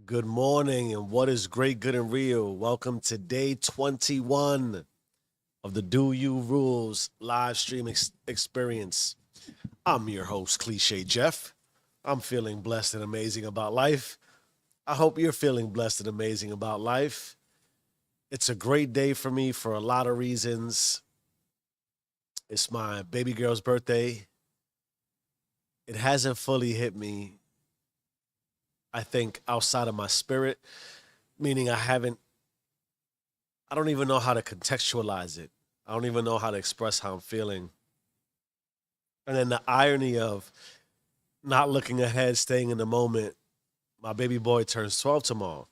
Good morning, and what is great, good, and real? Welcome to day 21 of the Do You Rules live stream experience. I'm your host, Cliche Jeff. I'm feeling blessed and amazing about life. I hope you're feeling blessed and amazing about life. It's a great day for me for a lot of reasons. It's my baby girl's birthday. It hasn't fully hit me, I think, outside of my spirit, meaning I don't even know how to contextualize it. I don't even know how to express how I'm feeling. And then the irony of not looking ahead, staying in the moment. My baby boy turns 12 tomorrow.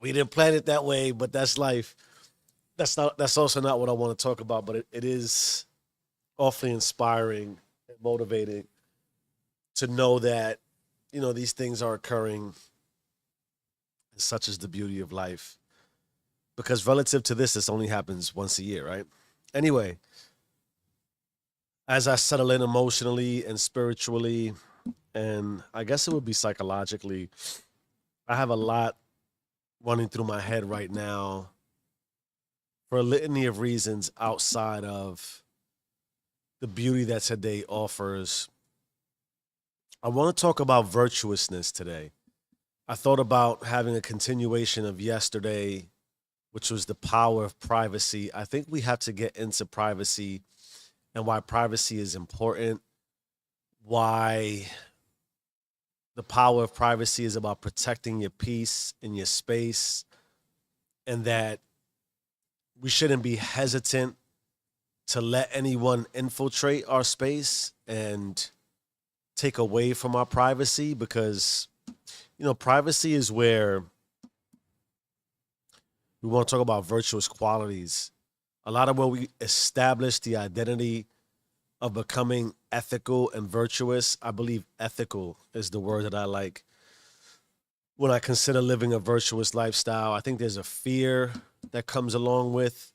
We didn't plan it that way, but that's life. That's also not what I want to talk about, but it is awfully inspiring and motivating to know that, these things are occurring, and such is the beauty of life. Because relative to this only happens once a year, right? Anyway, as I settle in emotionally and spiritually, and I guess it would be psychologically, I have a lot running through my head right now for a litany of reasons outside of the beauty that today offers. I want to talk about virtuousness today. I thought about having a continuation of yesterday, which was the power of privacy. I think we have to get into privacy and why privacy is important, why the power of privacy is about protecting your peace and your space, and that we shouldn't be hesitant to let anyone infiltrate our space and take away from our privacy because, privacy is where we want to talk about virtuous qualities. A lot of where we establish the identity of becoming ethical and virtuous. I believe ethical is the word that I like when I consider living a virtuous lifestyle. I think there's a fear that comes along with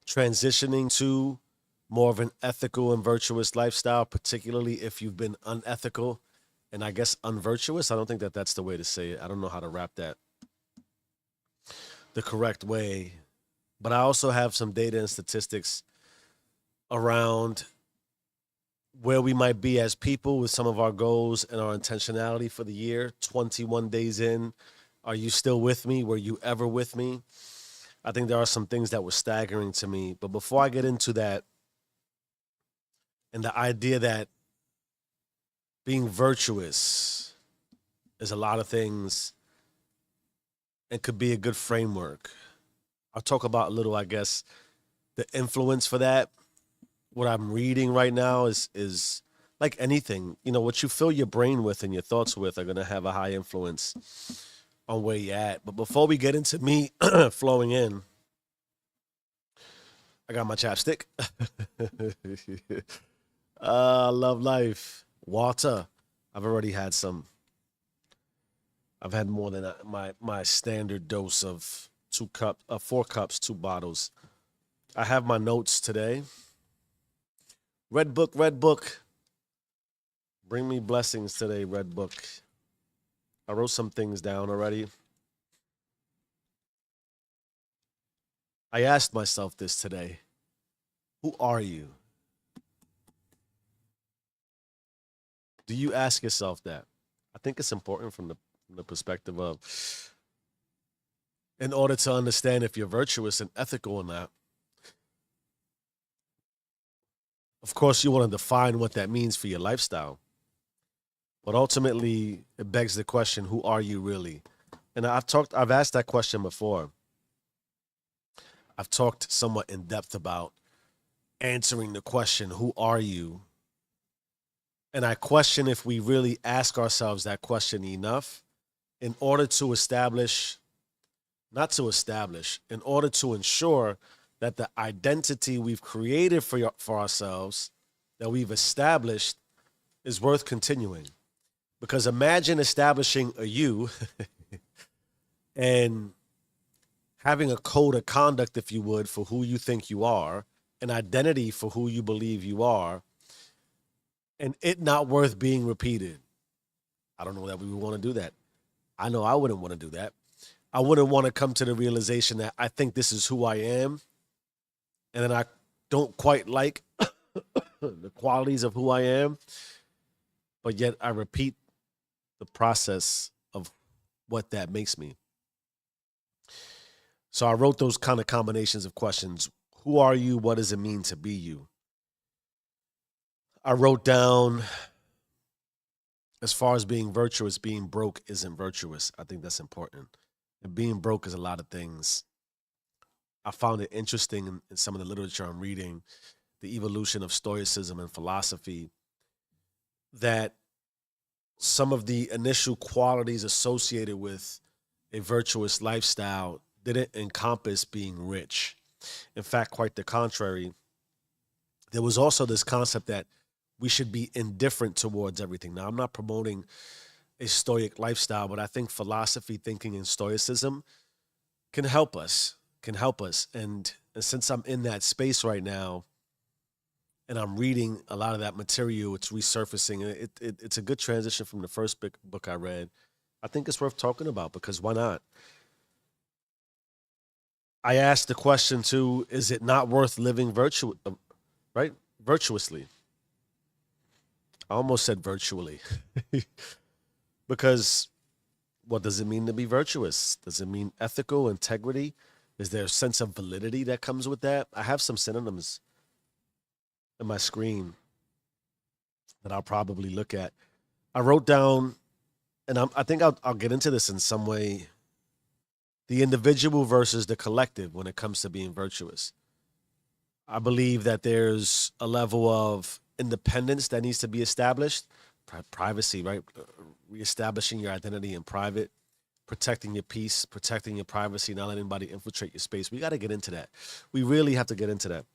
transitioning to more of an ethical and virtuous lifestyle, particularly if you've been unethical and I guess unvirtuous. I don't think that that's the way to say it. I don't know how to wrap that the correct way. But I also have some data and statistics around where we might be as people with some of our goals and our intentionality for the year. 21 days in, are you still with me? Were you ever with me? I think there are some things that were staggering to me. But before I get into that, and the idea that being virtuous is a lot of things and could be a good framework. I'll talk about a little, I guess, the influence for that. What I'm reading right now is like anything, what you fill your brain with and your thoughts with are going to have a high influence on where you're at. But before we get into me flowing in, I got my chapstick. Love life. Water. I've already had some. I've had more than my standard dose of 4 cups, 2 bottles. I have my notes today. Red book, red book. Bring me blessings today, red book. I wrote some things down already. I asked myself this today. Who are you? Do you ask yourself that? I think it's important from the perspective of, in order to understand if you're virtuous and ethical or not, of course, you want to define what that means for your lifestyle. But ultimately, it begs the question, who are you really? And I've asked that question before. I've talked somewhat in depth about answering the question, who are you? And I question if we really ask ourselves that question enough in order to establish, not to establish, in order to ensure that the identity we've created for ourselves, that we've established, is worth continuing. Because imagine establishing a you and having a code of conduct, if you would, for who you think you are, an identity for who you believe you are, and it not worth being repeated. I don't know that we would want to do that. I know I wouldn't want to do that. I wouldn't want to come to the realization that I think this is who I am, and then I don't quite like the qualities of who I am, but yet I repeat the process of what that makes me. So I wrote those kind of combinations of questions. Who are you? What does it mean to be you? I wrote down, as far as being virtuous, being broke isn't virtuous. I think that's important. And being broke is a lot of things. I found it interesting in some of the literature I'm reading, the evolution of Stoicism and philosophy, that some of the initial qualities associated with a virtuous lifestyle didn't encompass being rich. In fact, quite the contrary. There was also this concept that we should be indifferent towards everything. Now, I'm not promoting a stoic lifestyle, but I think philosophy, thinking, and stoicism can help us, and since I'm in that space right now, and I'm reading a lot of that material, it's resurfacing. And it's a good transition from the first book I read. I think it's worth talking about because why not? I asked the question too: is it not worth living right, virtuously? I almost said virtually, because what does it mean to be virtuous? Does it mean ethical integrity? Is there a sense of validity that comes with that? I have some synonyms in my screen that I'll probably look at. I wrote down, and I think I'll get into this in some way, the individual versus the collective when it comes to being virtuous. I believe that there's a level of independence that needs to be established, privacy, right? Reestablishing your identity in private, protecting your peace, protecting your privacy, not letting anybody infiltrate your space. We got to get into that. We really have to get into that.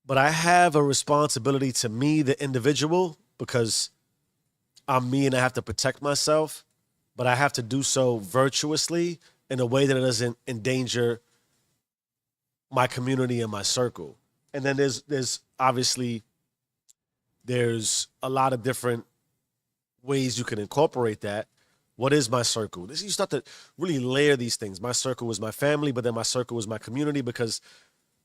But I have a responsibility to me, the individual, because I'm me and I have to protect myself, but I have to do so virtuously in a way that it doesn't endanger my community and my circle. And then there's obviously there's a lot of different ways you can incorporate that. What is my circle? This you start to really layer these things. My circle was my family, but then my circle was my community because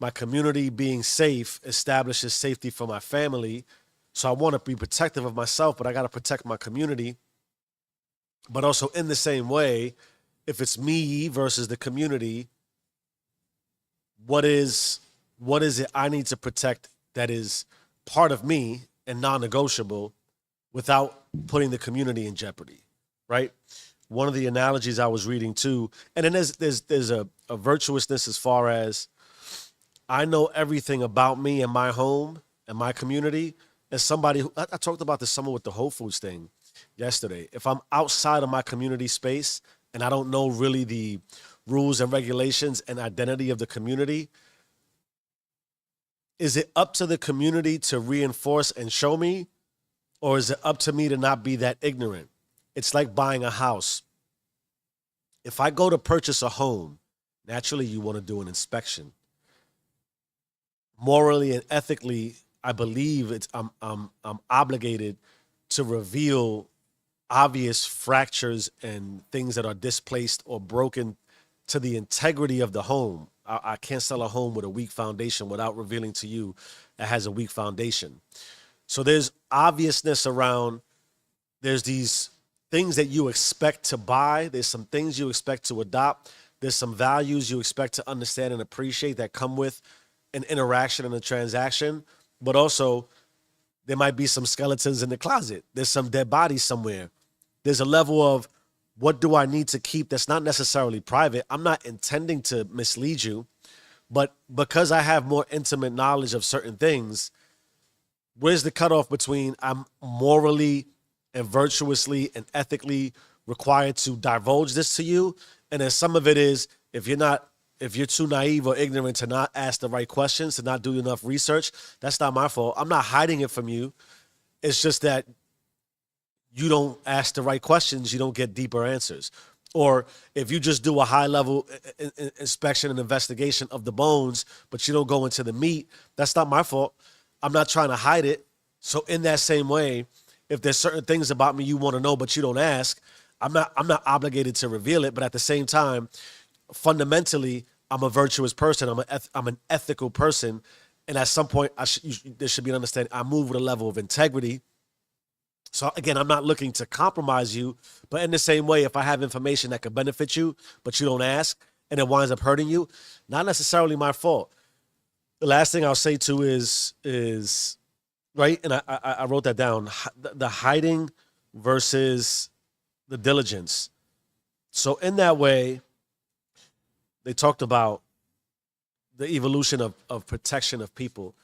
my community being safe establishes safety for my family. So I want to be protective of myself, but I got to protect my community. But also in the same way, if it's me versus the community, what is it I need to protect that is part of me and non-negotiable without putting the community in jeopardy, right? One of the analogies I was reading too, and then there's a virtuousness as far as I know everything about me and my home and my community. As somebody who I talked about this summer with the Whole Foods thing yesterday. If I'm outside of my community space and I don't know really the rules and regulations and identity of the community, is it up to the community to reinforce and show me, or is it up to me to not be that ignorant? It's like buying a house. If I go to purchase a home, naturally you want to do an inspection. Morally and ethically, I believe I'm obligated to reveal obvious fractures and things that are displaced or broken to the integrity of the home. I can't sell a home with a weak foundation without revealing to you it has a weak foundation. So there's obviousness around, there's these things that you expect to buy, there's some things you expect to adopt, there's some values you expect to understand and appreciate that come with an interaction and a transaction, but also there might be some skeletons in the closet. There's some dead bodies somewhere. There's a level of what do I need to keep that's not necessarily private. I'm not intending to mislead you, but because I have more intimate knowledge of certain things, where's the cutoff between I'm morally and virtuously and ethically required to divulge this to you, and then some of it is if you're too naive or ignorant to not ask the right questions, to not do enough research, that's not my fault. I'm not hiding it from you. It's just that you don't ask the right questions, you don't get deeper answers. Or if you just do a high level inspection and investigation of the bones, but you don't go into the meat, that's not my fault. I'm not trying to hide it. So in that same way, if there's certain things about me you want to know but you don't ask, I'm not obligated to reveal it. But at the same time, fundamentally, I'm a virtuous person. I'm an ethical person, and at some point, there should be an understanding. I move with a level of integrity. So again, I'm not looking to compromise you, but in the same way, if I have information that could benefit you, but you don't ask, and it winds up hurting you, not necessarily my fault. The last thing I'll say too is right, and I wrote that down. The hiding versus the diligence. So in that way, they talked about the evolution of protection of people.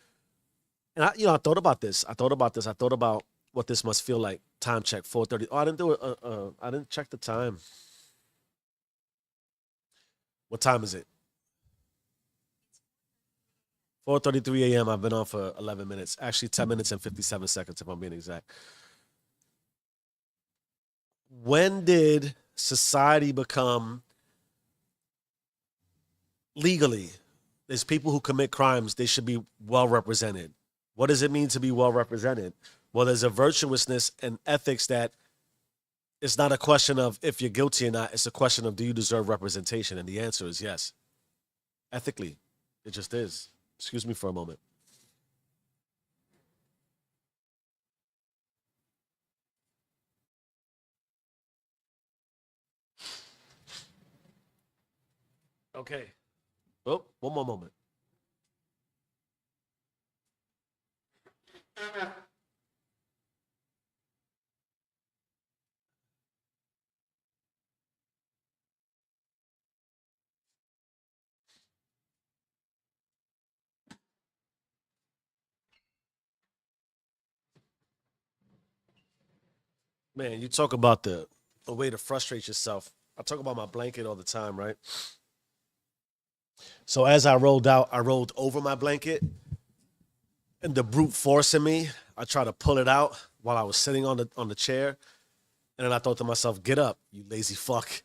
And I thought about this. I thought about what this must feel like. Time check, 4:30. Oh, I didn't do it. I didn't check the time. What time is it? 4:33 a.m. I've been on for 11 minutes. Actually, 10 minutes and 57 seconds, if I'm being exact. When did society become legally? There's people who commit crimes. They should be well represented. What does it mean to be well represented? Well, there's a virtuousness and ethics that it's not a question of if you're guilty or not. It's a question of do you deserve representation? And the answer is yes. Ethically, it just is. Excuse me for a moment. Okay. Oh, one more moment. Man, you talk about the a way to frustrate yourself. I talk about my blanket all the time, right? So as I rolled out, I rolled over my blanket, and the brute force in me, I tried to pull it out while I was sitting on the chair, and then I thought to myself, "Get up, you lazy fuck,"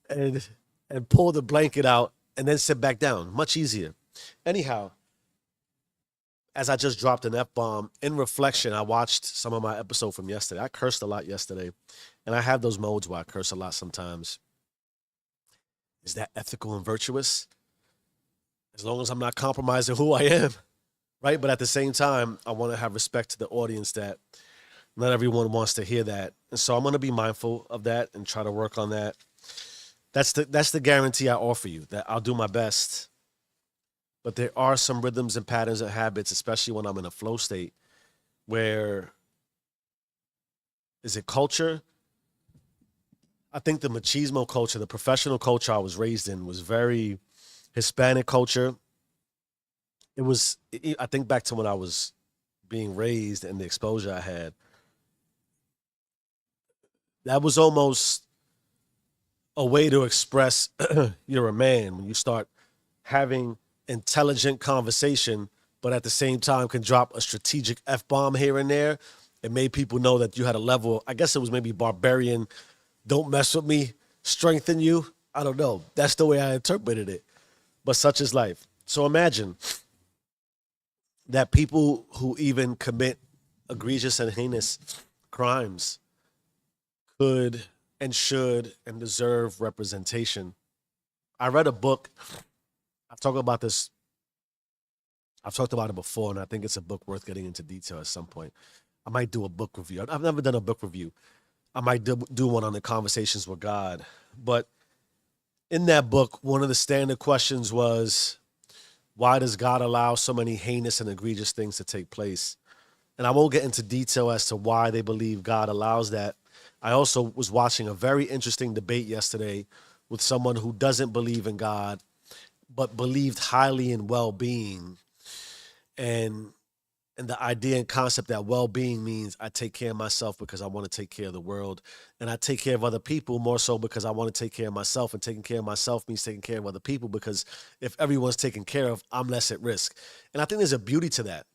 and and pull the blanket out, and then sit back down. Much easier. Anyhow, as I just dropped an F bomb in reflection, I watched some of my episode from yesterday. I cursed a lot yesterday, and I have those modes where I curse a lot sometimes. Is that ethical and virtuous? As long as I'm not compromising who I am, right? But at the same time, I want to have respect to the audience that not everyone wants to hear that. And so I'm going to be mindful of that and try to work on that. That's the guarantee I offer you that I'll do my best. But there are some rhythms and patterns and habits, especially when I'm in a flow state, where is it culture? I think the machismo culture, the professional culture I was raised in, was very Hispanic culture. I think back to when I was being raised and the exposure I had. That was almost a way to express you're a man when you start having intelligent conversation, but at the same time can drop a strategic F bomb here and there. It made people know that you had a level, I guess it was maybe barbarian, don't mess with me, strengthen you. I don't know. That's the way I interpreted it. But such is life. So imagine that people who even commit egregious and heinous crimes could and should and deserve representation. I read a book. I've talked about this. I've talked about it before, and I think it's a book worth getting into detail at some point. I might do a book review. I've never done a book review. I might do one on the conversations with God. But in that book, one of the standard questions was, why does God allow so many heinous and egregious things to take place? And I won't get into detail as to why they believe God allows that. I also was watching a very interesting debate yesterday with someone who doesn't believe in God, but believed highly in well-being. And and the idea and concept that well-being means I take care of myself because I want to take care of the world, and I take care of other people more so because I want to take care of myself, and taking care of myself means taking care of other people because if everyone's taken care of, I'm less at risk. And I think there's a beauty to that,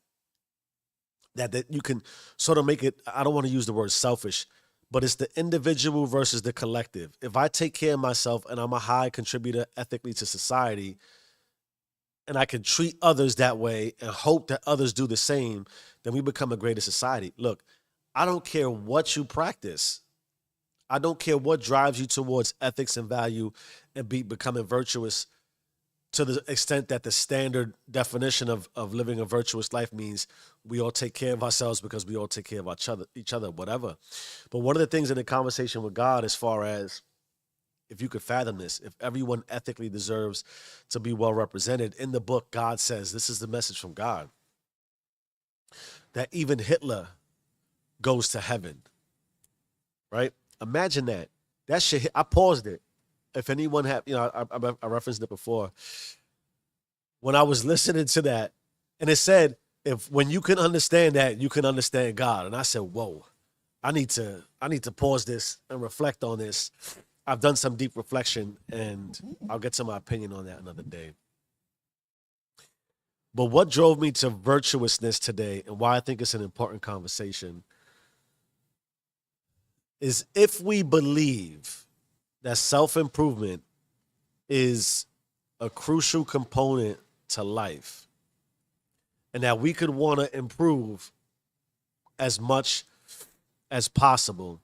that you can sort of make it, I don't want to use the word selfish, but it's the individual versus the collective. If I take care of myself and I'm a high contributor ethically to society, and I can treat others that way and hope that others do the same, then we become a greater society. Look, I don't care what you practice. I don't care what drives you towards ethics and value and becoming virtuous to the extent that the standard definition of living a virtuous life means we all take care of ourselves because we all take care of each other, whatever. But one of the things in the conversation with God, as far as if you could fathom this, if everyone ethically deserves to be well represented, in the book, God says, this is the message from God, that even Hitler goes to heaven, right? Imagine that. That shit, I paused it. If anyone had, I referenced it before. When I was listening to that, and it said, if when you can understand that, you can understand God. And I said, whoa, I need to pause this and reflect on this. I've done some deep reflection, and I'll get to my opinion on that another day. But what drove me to virtuousness today and why I think it's an important conversation is if we believe that self-improvement is a crucial component to life and that we could want to improve as much as possible.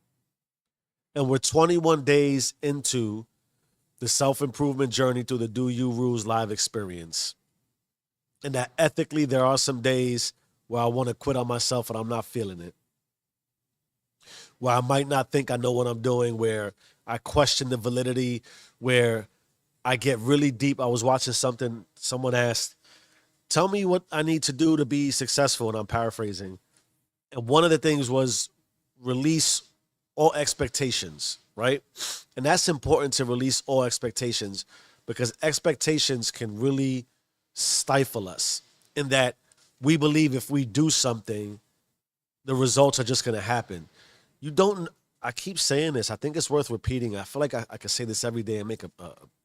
And we're 21 days into the self-improvement journey through the Do You Rules live experience. And that ethically, there are some days where I want to quit on myself and I'm not feeling it. Where I might not think I know what I'm doing, where I question the validity, where I get really deep. I was watching something, someone asked, tell me what I need to do to be successful, and I'm paraphrasing. And one of the things was release all expectations, right? And that's important, to release all expectations, because expectations can really stifle us in that we believe if we do something, the results are just going to happen. You don't, I keep saying this. I think it's worth repeating. I feel like I could say this every day and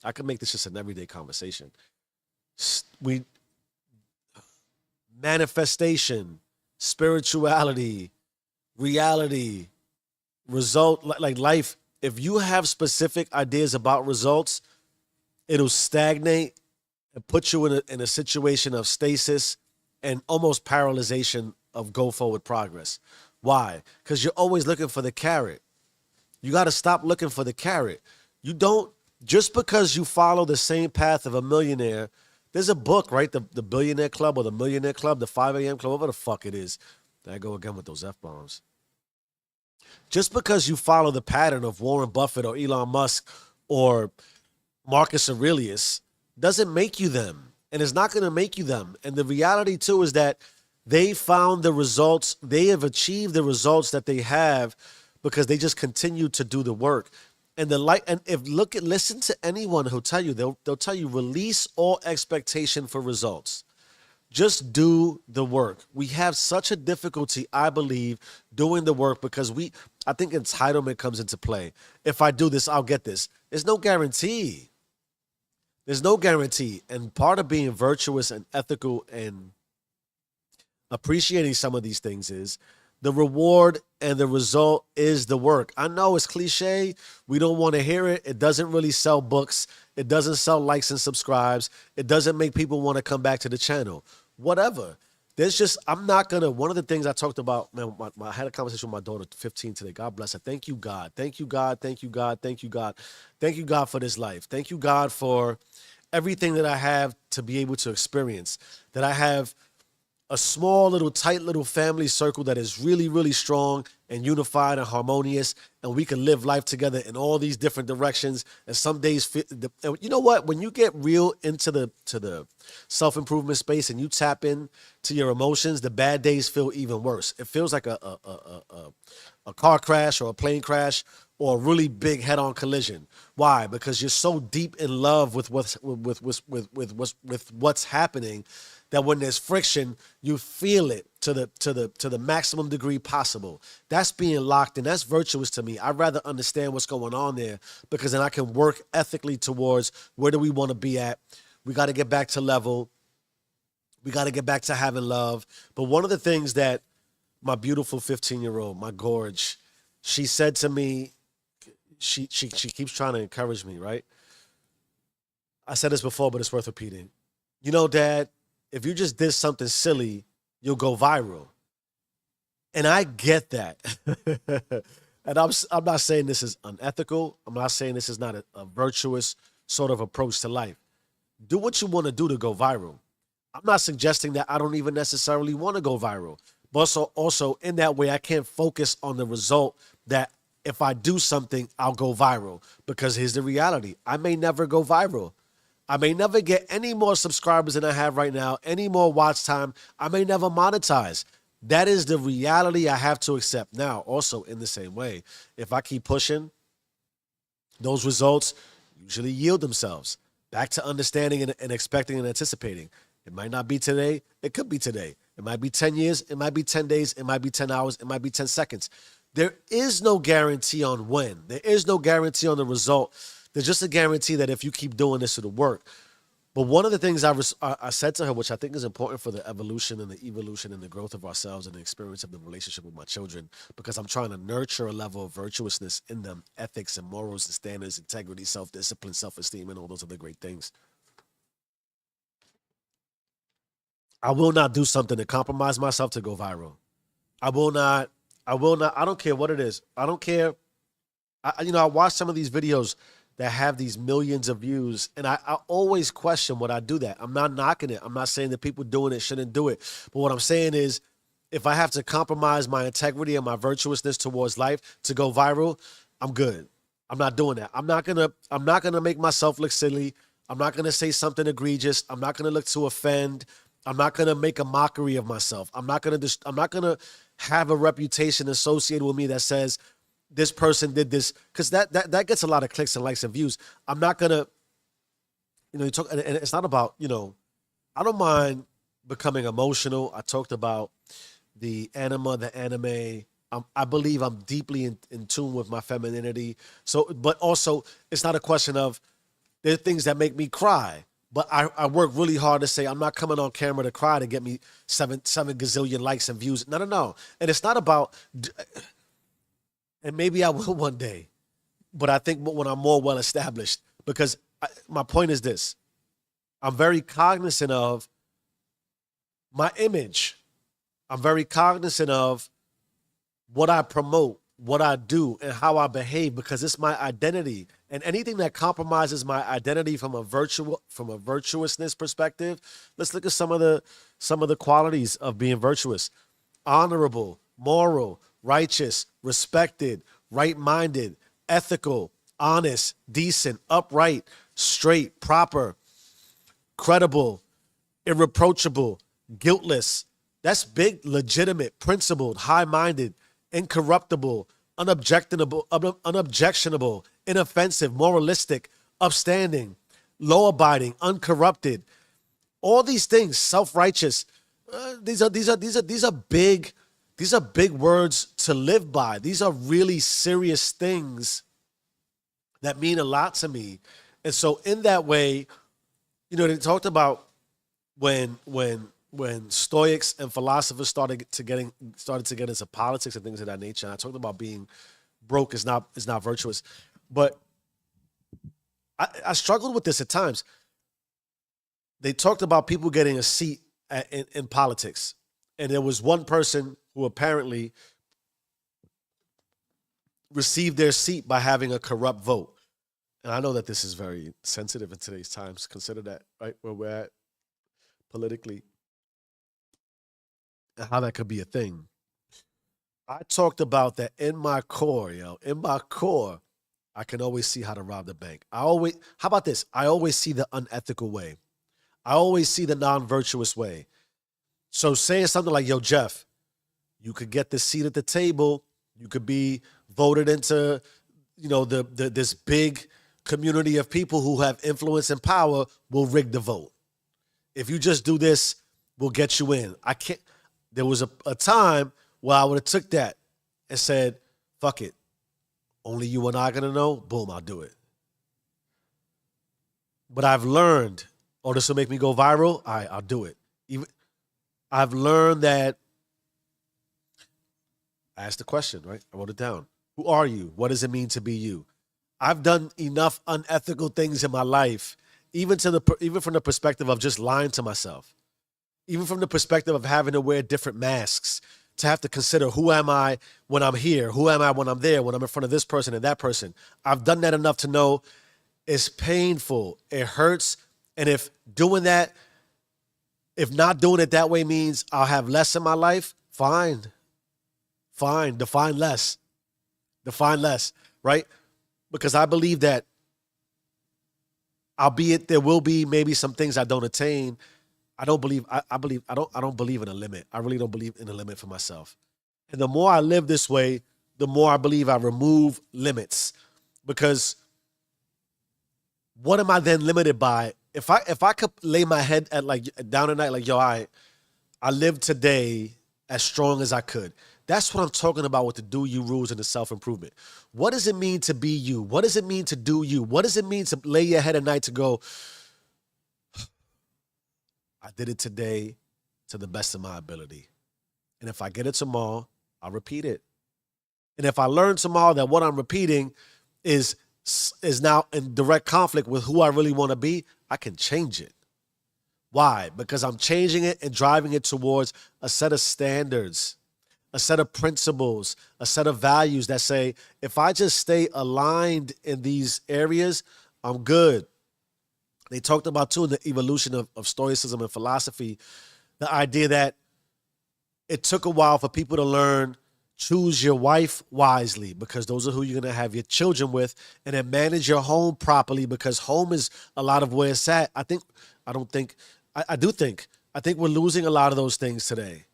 I could make this just an everyday conversation. We, manifestation, spirituality, reality, result, like life. If you have specific ideas about results, it'll stagnate and put you in a situation of stasis and almost paralyzation of go forward progress. Why? Because you're always looking for the carrot. You got to stop looking for the carrot. You don't, just because you follow the same path of a millionaire. There's a book, right? The Billionaire Club or the Millionaire Club, the 5 a.m. Club, whatever the fuck it is. There I go again with those F-bombs. Just because you follow the pattern of Warren Buffett or Elon Musk or Marcus Aurelius doesn't make you them. And it's not going to make you them. And the reality, too, is that they found the results. They have achieved the results that they have because they just continue to do the work. And listen to anyone who'll tell you, they'll tell you, release all expectation for results. Just do the work. We have such a difficulty, I believe, doing the work because I think entitlement comes into play. If I do this, I'll get this. There's no guarantee. There's no guarantee. And part of being virtuous and ethical and appreciating some of these things is the reward and the result is the work. I know it's cliche. We don't want to hear it. It doesn't really sell books. It doesn't sell likes and subscribes. It doesn't make people want to come back to the channel. Whatever. I'm not going to, one of the things I talked about, man, I had a conversation with my daughter, 15 today. God bless her. Thank you, God. Thank you, God. Thank you, God. Thank you, God. Thank you, God, for this life. Thank you, God, for everything that I have to be able to experience, that I have a small little tight little family circle that is really, really strong and unified and harmonious, and we can live life together in all these different directions. And some days, you know what? When you get real into the self-improvement space and you tap in to your emotions, the bad days feel even worse. It feels like a car crash or a plane crash or a really big head-on collision. Why? Because you're so deep in love with what's happening that when there's friction, you feel it to the maximum degree possible. That's being locked in. That's virtuous to me. I'd rather understand what's going on there because then I can work ethically towards where do we want to be at. We got to get back to level. We got to get back to having love. But one of the things that my beautiful 15-year-old, my gorge, she said to me, she keeps trying to encourage me, right? I said this before, but it's worth repeating. You know, Dad, if you just did something silly, you'll go viral. And I get that. And I'm not saying this is unethical. I'm not saying this is not a virtuous sort of approach to life. Do what you want to do to go viral. I'm not suggesting that I don't even necessarily want to go viral. But also in that way, I can't focus on the result that if I do something, I'll go viral. Because here's the reality. I may never go viral. I may never get any more subscribers than I have right now, any more watch time. I may never monetize. That is the reality I have to accept. Now, also in the same way, if I keep pushing, those results usually yield themselves. Back to understanding and expecting and anticipating. It might not be today. It could be today. It might be 10 years. It might be 10 days. It might be 10 hours. It might be 10 seconds. There is no guarantee on when. There is no guarantee on the result. There's just a guarantee that if you keep doing this, it'll work. But one of the things I said to her, which I think is important for the evolution and the evolution and the growth of ourselves and the experience of the relationship with my children, because I'm trying to nurture a level of virtuousness in them, ethics and morals and standards, integrity, self-discipline, self-esteem, and all those other great things. I will not do something to compromise myself to go viral. I will not. I will not. I don't care what it is. I don't care. I watch some of these videos that have these millions of views, and I always question would I do that. I'm not knocking it. I'm not saying that people doing it shouldn't do it. But what I'm saying is, if I have to compromise my integrity and my virtuousness towards life to go viral, I'm good. I'm not doing that. I'm not gonna make myself look silly. I'm not gonna say something egregious. I'm not gonna look to offend. I'm not gonna make a mockery of myself. I'm not gonna have a reputation associated with me that says this person did this, because that gets a lot of clicks and likes and views. I'm not gonna, you talk, and it's not about, I don't mind becoming emotional. I talked about the anime. I believe I'm deeply in tune with my femininity. So, but also, it's not a question of there are things that make me cry. But I work really hard to say I'm not coming on camera to cry to get me seven gazillion likes and views. No, no, no. And it's not about, and maybe I will one day, but I think when I'm more well established, because my point is this: I'm very cognizant of my image. I'm very cognizant of what I promote, what I do, and how I behave, because it's my identity. And anything that compromises my identity from a virtuousness perspective, let's look at some of the qualities of being virtuous: honorable, moral, righteous, respected, right-minded, ethical, honest, decent, upright, straight, proper, credible, irreproachable, guiltless. That's big, legitimate, principled, high-minded, incorruptible, unobjectionable, inoffensive, moralistic, upstanding, law-abiding, uncorrupted. All these things, self-righteous. These are big words to live by. These are really serious things that mean a lot to me. And so in that way, they talked about when Stoics and philosophers started to get into politics and things of that nature. And I talked about being broke is not virtuous, but I struggled with this at times. They talked about people getting a seat in politics, and there was one person who apparently received their seat by having a corrupt vote. And I know that this is very sensitive in today's times. Consider that, right, where we're at politically, and how that could be a thing. I talked about that in my core, in my core, I can always see how to rob the bank. How about this? I always see the unethical way. I always see the non-virtuous way. So saying something like, yo, Jeff, you could get the seat at the table. You could be voted into, this big community of people who have influence and power will rig the vote. If you just do this, we'll get you in. I can't. There was a time where I would have took that and said, fuck it. Only you and I are going to know. Boom, I'll do it. But I've learned, this will make me go viral. All right, I'll do it. I've learned that. I asked the question, right? I wrote it down. Who are you? What does it mean to be you? I've done enough unethical things in my life, even from the perspective of just lying to myself, even from the perspective of having to wear different masks, to have to consider who am I when I'm here, who am I when I'm there, when I'm in front of this person and that person. I've done that enough to know it's painful, it hurts, and if not doing it that way means I'll have less in my life, fine, fine, define less, right? Because I believe that, albeit there will be maybe some things I don't attain, I don't believe in a limit. I really don't believe in a limit for myself. And the more I live this way, the more I believe I remove limits. Because what am I then limited by? If I could lay my head at like down at night, like, yo, I lived today as strong as I could. That's what I'm talking about with the do you rules and the self-improvement. What does it mean to be you? What does it mean to do you? What does it mean to lay your head at night to go, I did it today to the best of my ability. And if I get it tomorrow, I'll repeat it. And if I learn tomorrow that what I'm repeating is now in direct conflict with who I really want to be, I can change it. Why? Because I'm changing it and driving it towards a set of standards, a set of principles, a set of values that say, if I just stay aligned in these areas, I'm good. They talked about, too, in the evolution of Stoicism and philosophy, the idea that it took a while for people to learn, choose your wife wisely, because those are who you're going to have your children with, and then manage your home properly, because home is a lot of where it's at. I do think we're losing a lot of those things today.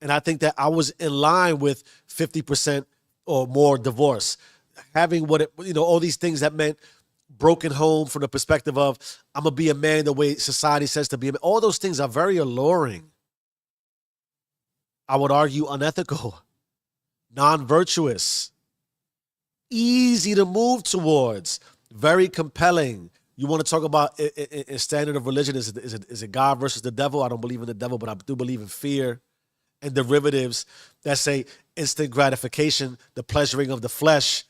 And I think that I was in line with 50% or more divorce, having all these things that meant broken home from the perspective of I'm going to be a man the way society says to be a man. All those things are very alluring. I would argue unethical, non-virtuous, easy to move towards, very compelling. You want to talk about a standard of religion, is it God versus the devil? I don't believe in the devil, but I do believe in fear and derivatives that say instant gratification, the pleasuring of the flesh,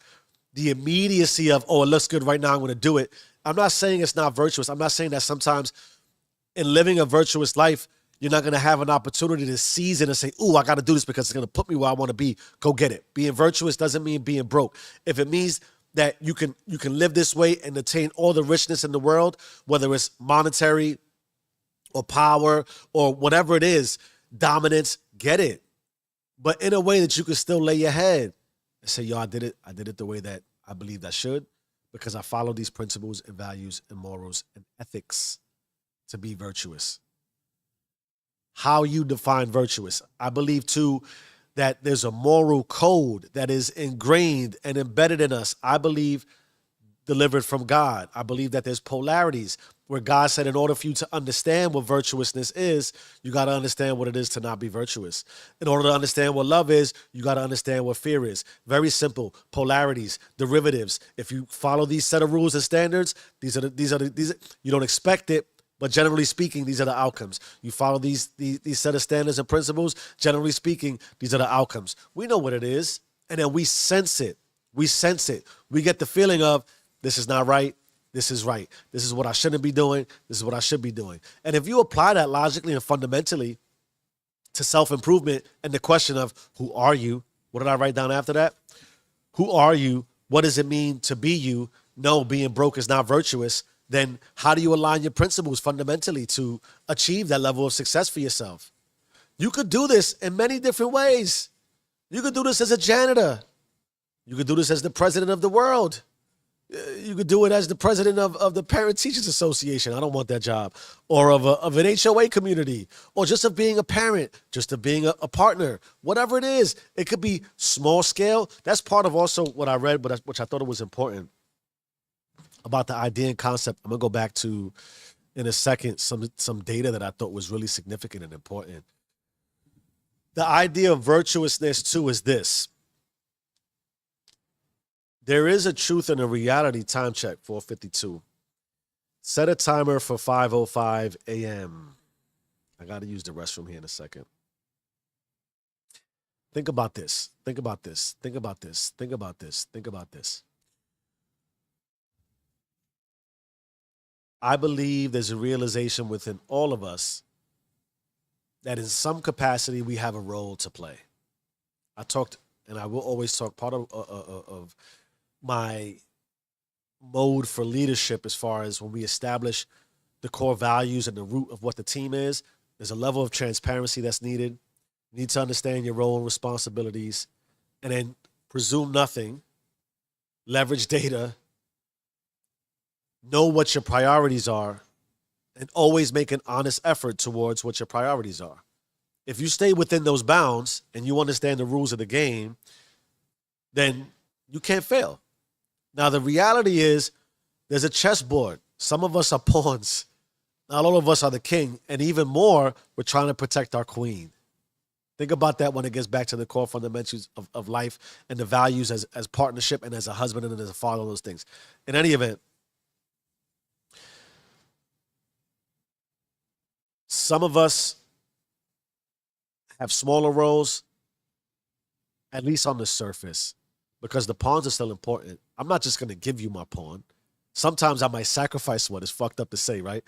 the immediacy of, oh, it looks good right now, I'm going to do it. I'm not saying it's not virtuous. I'm not saying that sometimes in living a virtuous life, you're not going to have an opportunity to seize it and say, ooh, I got to do this because it's going to put me where I want to be. Go get it. Being virtuous doesn't mean being broke. If it means that you can live this way and attain all the richness in the world, whether it's monetary or power or whatever it is, dominance, get it. But in a way that you can still lay your head and say, yo, I did it the way that I believed I should, because I follow these principles and values and morals and ethics to be virtuous. How you define virtuous. I believe, too, that there's a moral code that is ingrained and embedded in us. I believe delivered from God. I believe that there's polarities where God said in order for you to understand what virtuousness is, you got to understand what it is to not be virtuous. In order to understand what love is, you got to understand what fear is. Very simple. Polarities, derivatives. If you follow these set of rules and standards, these are you don't expect it, but generally speaking, these are the outcomes. You follow these set of standards and principles, generally speaking, these are the outcomes. We know what it is, and then we sense it. We sense it. We get the feeling of, this is not right. This is right. This is what I shouldn't be doing. This is what I should be doing. And if you apply that logically and fundamentally to self-improvement and the question of who are you? What did I write down after that? Who are you? What does it mean to be you? No, being broke is not virtuous. Then how do you align your principles fundamentally to achieve that level of success for yourself? You could do this in many different ways. You could do this as a janitor. You could do this as the president of the world. You could do it as the president of the Parent Teachers Association. I don't want that job. Or of an HOA community. Or just of being a parent. Just of being a partner. Whatever it is. It could be small scale. That's part of also what I read, but which I thought it was important about the idea and concept. I'm going to go back to, in a second, some data that I thought was really significant and important. The idea of virtuousness, too, is this. There is a truth and a reality. Time check, 4:52. Set a timer for 5:05 a.m. I got to use the restroom here in a second. Think about this. Think about this. Think about this. Think about this. Think about this. I believe there's a realization within all of us that in some capacity we have a role to play. I talked, and I will always talk. Part of my mode for leadership, as far as when we establish the core values and the root of what the team is, there's a level of transparency that's needed. You need to understand your role and responsibilities, and then presume nothing, leverage data, know what your priorities are, and always make an honest effort towards what your priorities are. If you stay within those bounds and you understand the rules of the game, then you can't fail. Now, the reality is there's a chessboard. Some of us are pawns. Not all of us are the king. And even more, we're trying to protect our queen. Think about that when it gets back to the core fundamentals of life and the values as partnership and as a husband and as a father, those things. In any event, some of us have smaller roles, at least on the surface, because the pawns are still important. I'm not just going to give you my pawn. Sometimes I might sacrifice one. It's fucked up to say, right?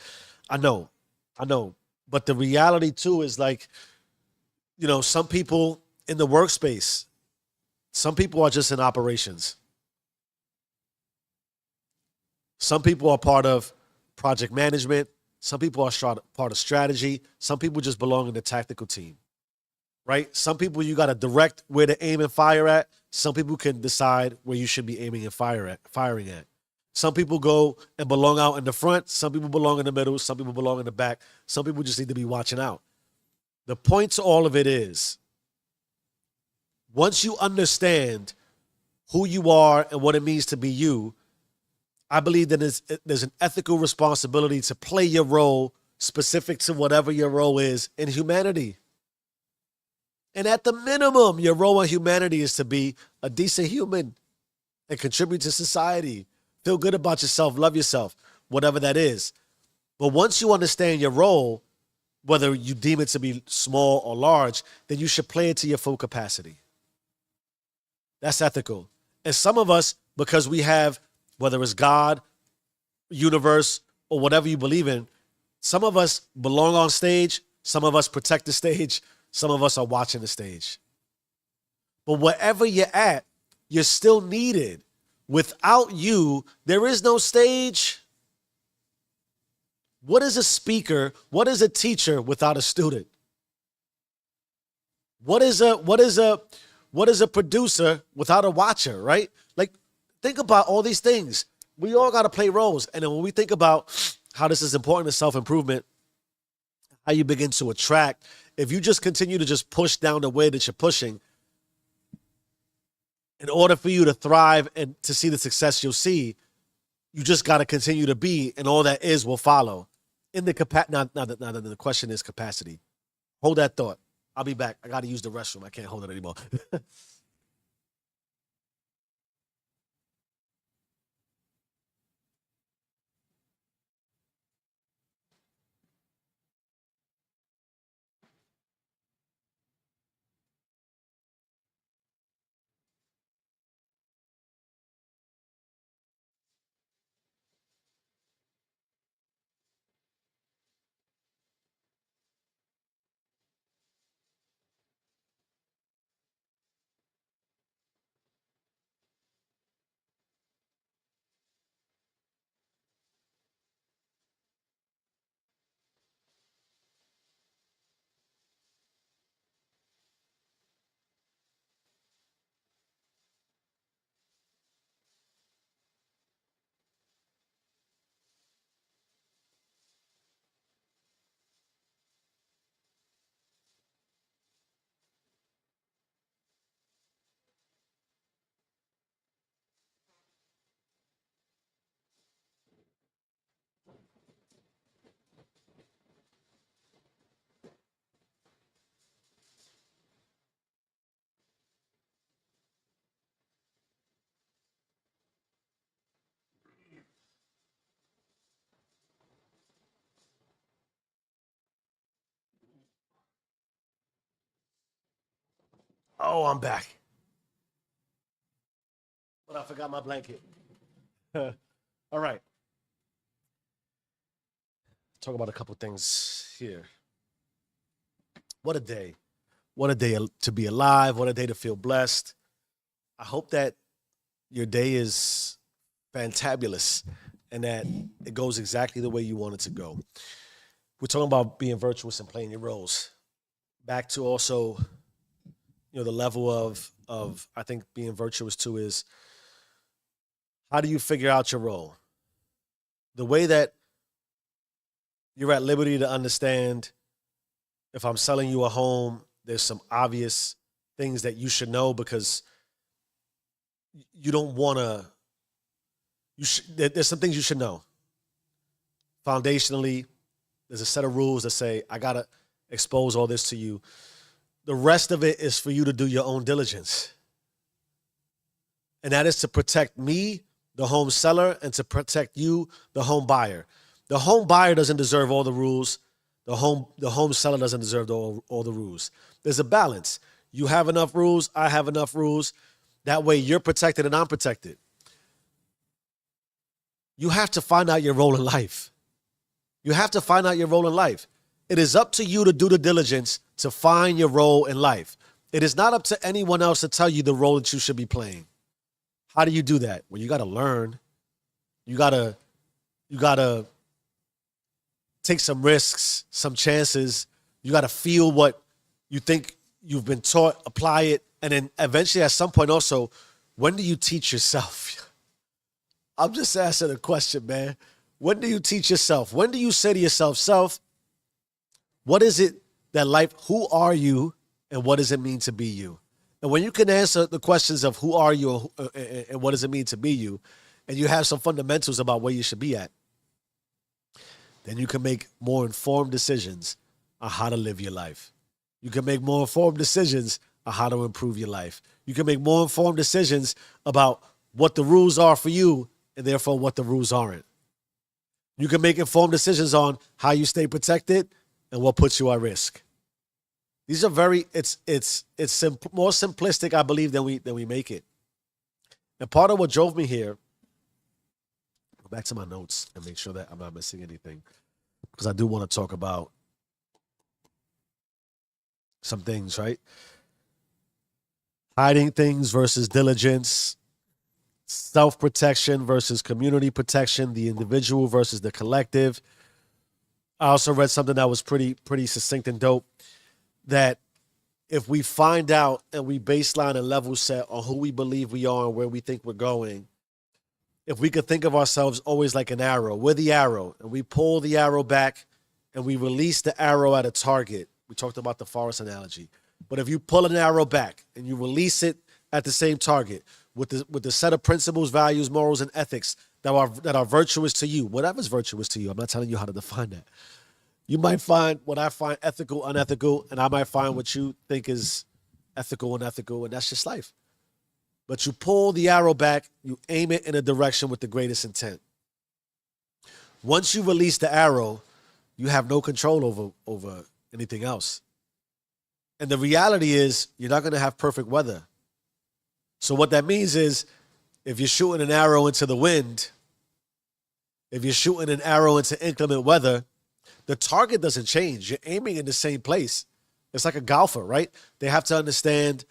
I know. I know. But the reality, too, is like, some people in the workspace, some people are just in operations. Some people are part of project management. Some people are part of strategy. Some people just belong in the tactical team, right? Some people you got to direct where to aim and fire at. Some people can decide where you should be aiming and firing at. Some people go and belong out in the front. Some people belong in the middle. Some people belong in the back. Some people just need to be watching out. The point to all of it is, once you understand who you are and what it means to be you, I believe that there's an ethical responsibility to play your role specific to whatever your role is in humanity. And at the minimum, your role in humanity is to be a decent human and contribute to society. Feel good about yourself, love yourself, whatever that is. But once you understand your role, whether you deem it to be small or large, then you should play it to your full capacity. That's ethical. And some of us, because we have, whether it's God, universe, or whatever you believe in, some of us belong on stage, some of us protect the stage, some of us are watching the stage. But wherever you're at, you're still needed. Without you, there is no stage. What is a speaker? What is a teacher without a student? What is a producer without a watcher, right? Like, think about all these things. We all got to play roles. And then when we think about how this is important to self-improvement, how you begin to attract, if you just continue to just push down the way that you're pushing, in order for you to thrive and to see the success you'll see, you just got to continue to be, and all that is will follow. In the now the question is capacity. Hold that thought. I'll be back. I got to use the restroom. I can't hold it anymore. Oh, I'm back. But I forgot my blanket. All right. Talk about a couple things here. What a day. What a day to be alive. What a day to feel blessed. I hope that your day is fantabulous and that it goes exactly the way you want it to go. We're talking about being virtuous and playing your roles. Back to also, the level of I think being virtuous too is how do you figure out your role? The way that you're at liberty to understand if I'm selling you a home, there's some obvious things that you should know because you don't want to. There's some things you should know. Foundationally, there's a set of rules that say I gotta expose all this to you. The rest of it is for you to do your own diligence, and that is to protect me, the home seller, and to protect you, the home buyer. The home buyer doesn't deserve all the rules. The home seller doesn't deserve all the rules. There's a balance. You have enough rules. I have enough rules. That way you're protected and I'm protected. You have to find out your role in life. You have to find out your role in life. It is up to you to do the diligence to find your role in life. It is not up to anyone else to tell you the role that you should be playing. How do you do that? Well, you got to learn. You got to take some risks, some chances. You got to feel what you think you've been taught, apply it. And then eventually at some point also, when do you teach yourself? I'm just asking a question, man. When do you teach yourself? When do you say to yourself, self, what is it that life, who are you and what does it mean to be you? And when you can answer the questions of who are you and what does it mean to be you, and you have some fundamentals about where you should be at, then you can make more informed decisions on how to live your life. You can make more informed decisions on how to improve your life. You can make more informed decisions about what the rules are for you and therefore what the rules aren't. You can make informed decisions on how you stay protected and what puts you at risk. These are more simplistic, I believe, than we make it. And part of what drove me here, go back to my notes and make sure that I'm not missing anything, because I do want to talk about some things, right? Hiding things versus diligence, self-protection versus community protection, the individual versus the collective. I also read something that was pretty succinct and dope, that if we find out and we baseline and level set on who we believe we are and where we think we're going, if we could think of ourselves always like an arrow, we're the arrow, and we pull the arrow back and we release the arrow at a target. We talked about the forest analogy. But if you pull an arrow back and you release it at the same target with the set of principles, values, morals, and ethics that are virtuous to you, whatever's virtuous to you, I'm not telling you how to define that. You might find what I find ethical, unethical, and I might find what you think is ethical, unethical, and that's just life. But you pull the arrow back, you aim it in a direction with the greatest intent. Once you release the arrow, you have no control over anything else. And the reality is you're not going to have perfect weather. So what that means is if you're shooting an arrow into the wind, if you're shooting an arrow into inclement weather, the target doesn't change. You're aiming in the same place. It's like a golfer, right? They have to understand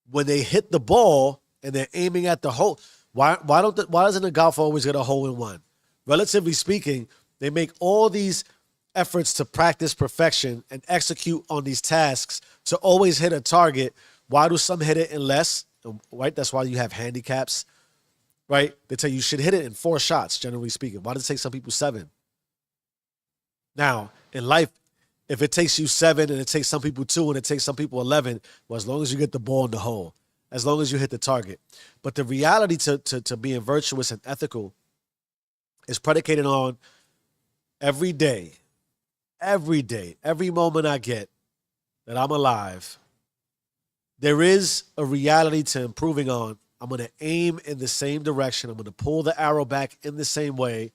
when they hit the ball and they're aiming at the hole. Why doesn't a golfer always get a hole in one? Relatively speaking, they make all these efforts to practice perfection and execute on these tasks to always hit a target. Why do some hit it in less? Right? That's why you have handicaps, right? They tell you should hit it in 4 shots, generally speaking. Why does it take some people 7? Now, in life, if it takes you 7 and it takes some people 2 and it takes some people 11, well, as long as you get the ball in the hole, as long as you hit the target. But the reality to being virtuous and ethical is predicated on every day, every moment I get that I'm alive, there is a reality to improving on. I'm going to aim in the same direction. I'm going to pull the arrow back in the same way,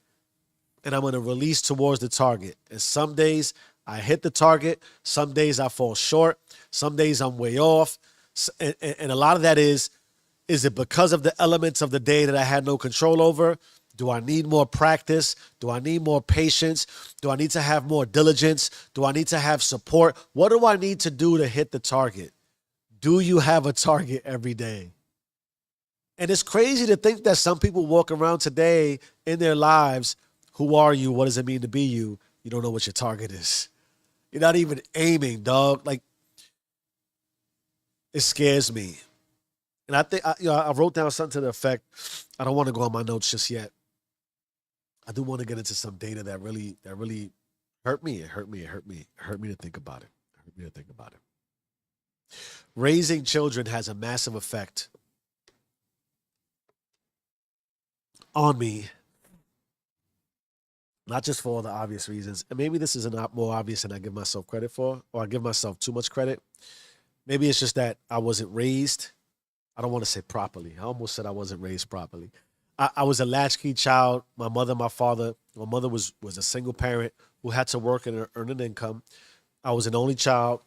and I'm going to release towards the target. And some days I hit the target. Some days I fall short. Some days I'm way off. And a lot of that is it because of the elements of the day that I had no control over? Do I need more practice? Do I need more patience? Do I need to have more diligence? Do I need to have support? What do I need to do to hit the target? Do you have a target every day? And it's crazy to think that some people walk around today in their lives. Who are you? What does it mean to be you? You don't know what your target is. You're not even aiming, dog. Like, it scares me. And I think I wrote down something to the effect. I don't want to go on my notes just yet. I do want to get into some data that really hurt me. It hurt me. It hurt me. It hurt me to think about it. It hurt me to think about it. Raising children has a massive effect on me, not just for all the obvious reasons. And maybe this is not more obvious than I give myself credit for, or I give myself too much credit. Maybe it's just that I wasn't raised. I don't want to say properly. I almost said I wasn't raised properly. I was a latchkey child. My mother, my father. My mother was a single parent who had to work and earn an income. I was an only child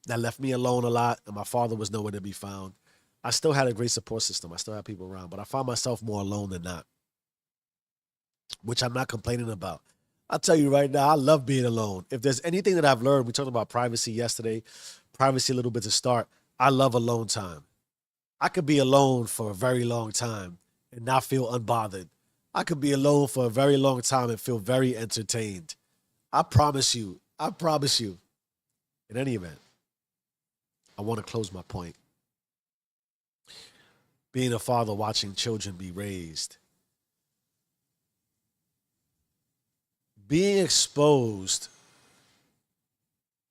that left me alone a lot, and my father was nowhere to be found. I still had a great support system. I still had people around, but I found myself more alone than not, which I'm not complaining about. I'll tell you right now, I love being alone. If there's anything that I've learned, we talked about privacy yesterday, privacy a little bit to start. I love alone time. I could be alone for a very long time and not feel unbothered. I could be alone for a very long time and feel very entertained. I promise you. I promise you. In any event, I want to close my point. Being a father, watching children be raised, being exposed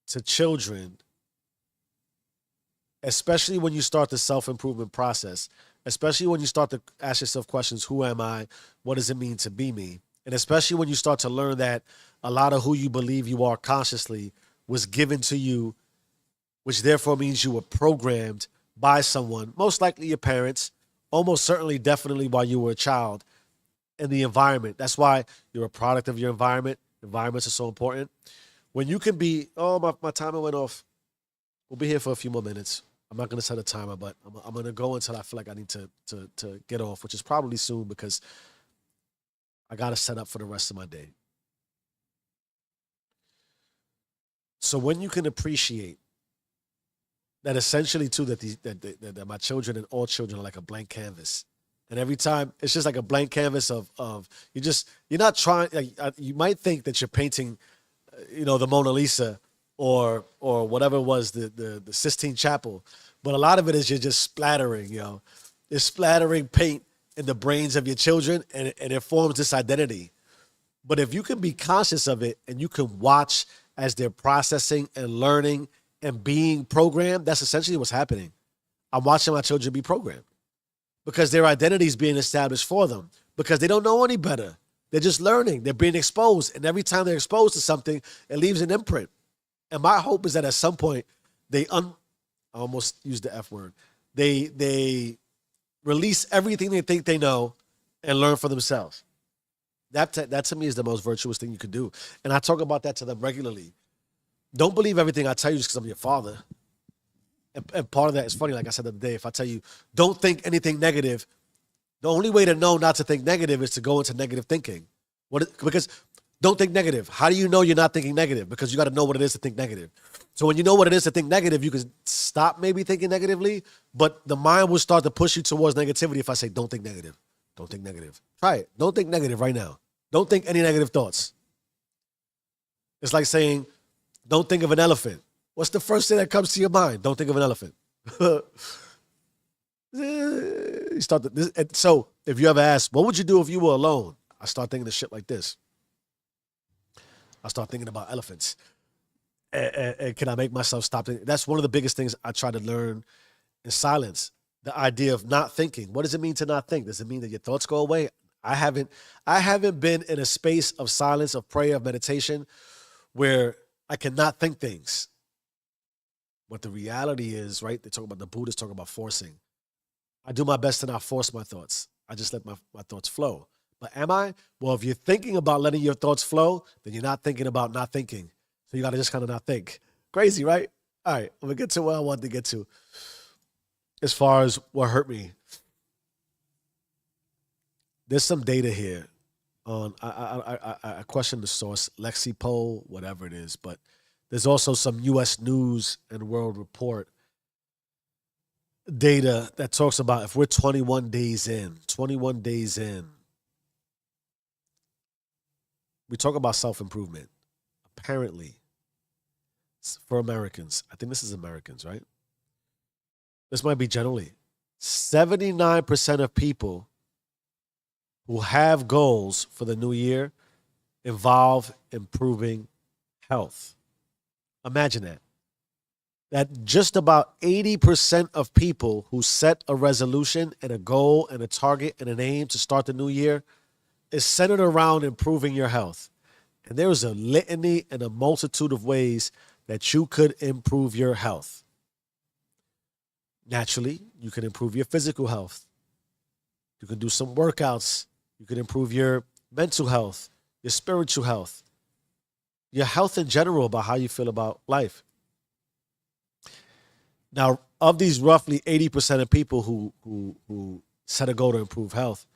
to children, especially when you start the self-improvement process, especially when you start to ask yourself questions: who am I? What does it mean to be me? And especially when you start to learn that a lot of who you believe you are consciously was given to you, which therefore means you were programmed by someone, most likely your parents, almost certainly, definitely while you were a child, in the environment. That's why you're a product of your environment. Environments are so important. When you can be, oh, my timer went off. We'll be here for a few more minutes. I'm not going to set a timer, but I'm going to go until I feel like I need to get off, which is probably soon because I got to set up for the rest of my day. So when you can appreciate that essentially too that my children and all children are like a blank canvas, and every time it's just like a blank canvas of you're not trying. Like, you might think that you're painting, the Mona Lisa or whatever it was, the Sistine Chapel, but a lot of it is you're just splattering, you're splattering paint in the brains of your children, and it forms this identity. But if you can be conscious of it and you can watch as they're processing and learning and being programmed, that's essentially what's happening. I'm watching my children be programmed because their identity is being established for them because they don't know any better. They're just learning. They're being exposed. And every time they're exposed to something, it leaves an imprint. And my hope is that at some point, I almost used the F word. They release everything they think they know and learn for themselves. That to me is the most virtuous thing you can do. And I talk about that to them regularly. Don't believe everything I tell you just because I'm your father. And part of that is funny, like I said the other day, if I tell you, don't think anything negative, the only way to know not to think negative is to go into negative thinking. Because don't think negative. How do you know you're not thinking negative? Because you got to know what it is to think negative. So when you know what it is to think negative, you can stop maybe thinking negatively, but the mind will start to push you towards negativity if I say, don't think negative. Don't think negative. Try it. Don't think negative right now. Don't think any negative thoughts. It's like saying, don't think of an elephant. What's the first thing that comes to your mind? Don't think of an elephant. So if you ever ask, what would you do if you were alone? I start thinking of shit like this. I start thinking about elephants. And can I make myself stop thinking? That's one of the biggest things I try to learn in silence. The idea of not thinking. What does it mean to not think? Does it mean that your thoughts go away? I haven't been in a space of silence, of prayer, of meditation where I cannot think things. But the reality is, right, the Buddhists talk about forcing. I do my best to not force my thoughts. I just let my thoughts flow. But am I? Well, if you're thinking about letting your thoughts flow, then you're not thinking about not thinking. So you got to just kind of not think. Crazy, right? All right, I'm going to get to where I want to get to as far as what hurt me. There's some data here on I question the source, Lexipol, whatever it is, but there's also some U.S. News and World Report data that talks about if we're 21 days in, we talk about self improvement. Apparently, for Americans, I think this is Americans, right? This might be generally 79% of people who have goals for the new year involve improving health. Imagine that. That just about 80% of people who set a resolution and a goal and a target and an aim to start the new year is centered around improving your health. And there is a litany and a multitude of ways that you could improve your health. Naturally, you can improve your physical health. You can do some workouts. You can improve your mental health, your spiritual health, your health in general about how you feel about life. Now, of these roughly 80% of people who set a goal to improve health,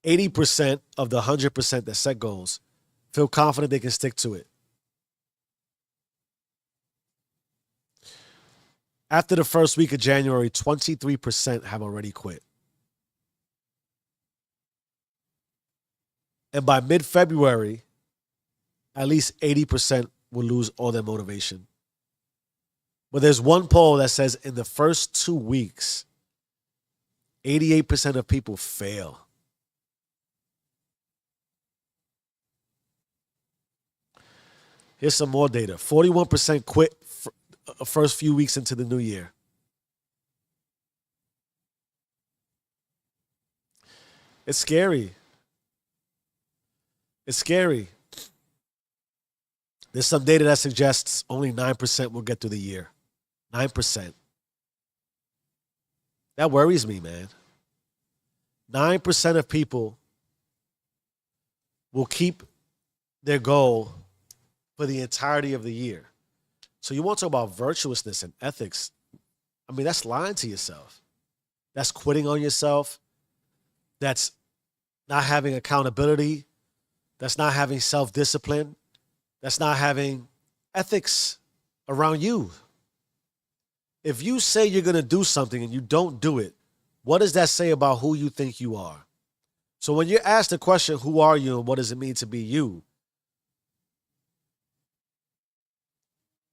80% of the 100% that set goals feel confident they can stick to it. After the first week of January, 23% have already quit. And by mid-February, at least 80% will lose all their motivation. But there's one poll that says in the first 2 weeks, 88% of people fail. Here's some more data. 41% quit first few weeks into the new year. It's scary. It's scary. There's some data that suggests only 9% will get through the year. 9%. That worries me, man. 9% of people will keep their goal for the entirety of the year. So you want to talk about virtuousness and ethics. I mean, that's lying to yourself. That's quitting on yourself. That's not having accountability. That's not having self-discipline. That's not having ethics around you. If you say you're going to do something and you don't do it, what does that say about who you think you are? So when you're asked the question, who are you and what does it mean to be you?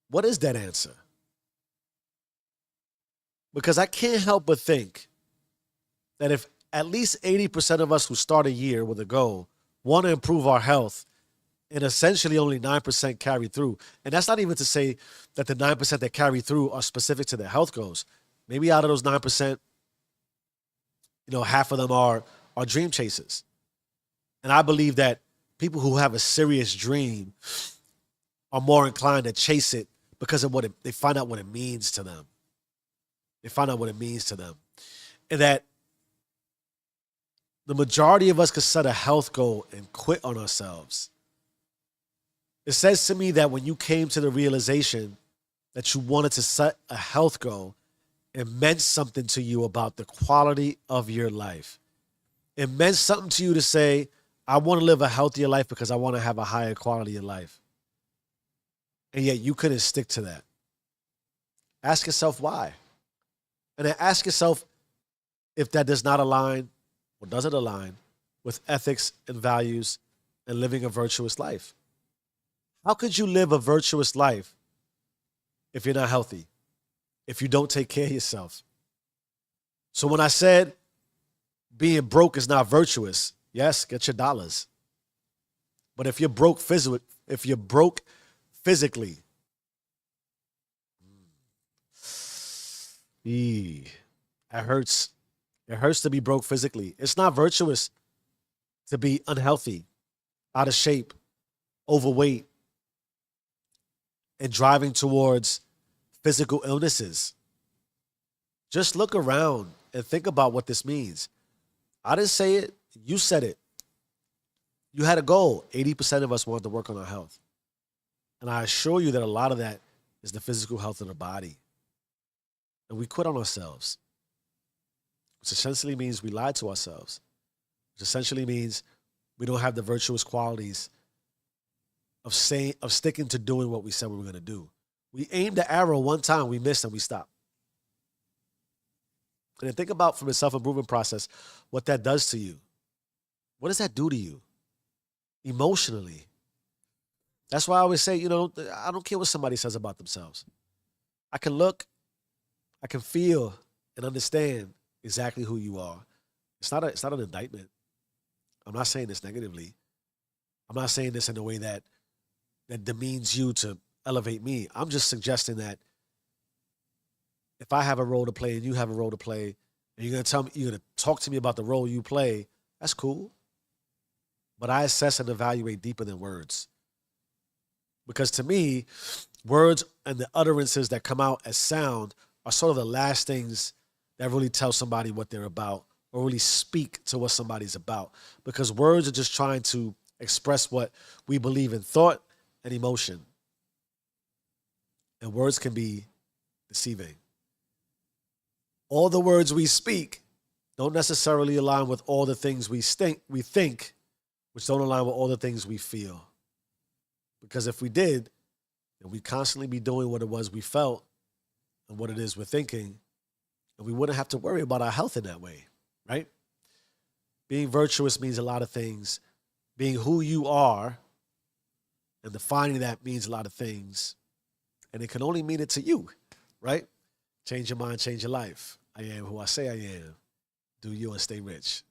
What is that answer? Because I can't help but think that if at least 80% of us who start a year with a goal want to improve our health, and essentially only 9% carry through. And that's not even to say that the 9% that carry through are specific to their health goals. Maybe out of those 9%, half of them are dream chasers. And I believe that people who have a serious dream are more inclined to chase it because of they find out what it means to them. They find out what it means to them. And that the majority of us could set a health goal and quit on ourselves. It says to me that when you came to the realization that you wanted to set a health goal, it meant something to you about the quality of your life. It meant something to you to say, I want to live a healthier life because I want to have a higher quality of life. And yet you couldn't stick to that. Ask yourself why. And then ask yourself if that does not align, or does it align, with ethics and values and living a virtuous life. How could you live a virtuous life if you're not healthy, if you don't take care of yourself? So when I said being broke is not virtuous, yes, get your dollars. But if you're broke physically, it hurts. It hurts to be broke physically. It's not virtuous to be unhealthy, out of shape, overweight, and driving towards physical illnesses. Just look around and think about what this means. I didn't say it. You said it. You had a goal. 80% of us wanted to work on our health. And I assure you that a lot of that is the physical health of the body. And we quit on ourselves, which essentially means we lied to ourselves, which essentially means We don't have the virtuous qualities of sticking to doing what we said we were going to do. We aimed the arrow one time, we missed, and we stopped. And then think about from a self-improvement process what that does to you. What does that do to you emotionally? That's why I always say, I don't care what somebody says about themselves. I can look, I can feel, and understand exactly who you are. It's not an indictment. I'm not saying this negatively. I'm not saying this in a way that demeans you to elevate me. I'm just suggesting that if I have a role to play and you have a role to play, and you're gonna talk to me about the role you play, that's cool. But I assess and evaluate deeper than words. Because to me, words and the utterances that come out as sound are sort of the last things that really tell somebody what they're about or really speak to what somebody's about. Because words are just trying to express what we believe in thought and emotion. And words can be deceiving. All the words we speak don't necessarily align with all the things we think, which don't align with all the things we feel. Because if we did, then we'd constantly be doing what it was we felt and what it is we're thinking, and we wouldn't have to worry about our health in that way, right? Being virtuous means a lot of things. Being who you are and defining that means a lot of things. And it can only mean it to you, right? Change your mind, change your life. I am who I say I am. Do you and stay rich.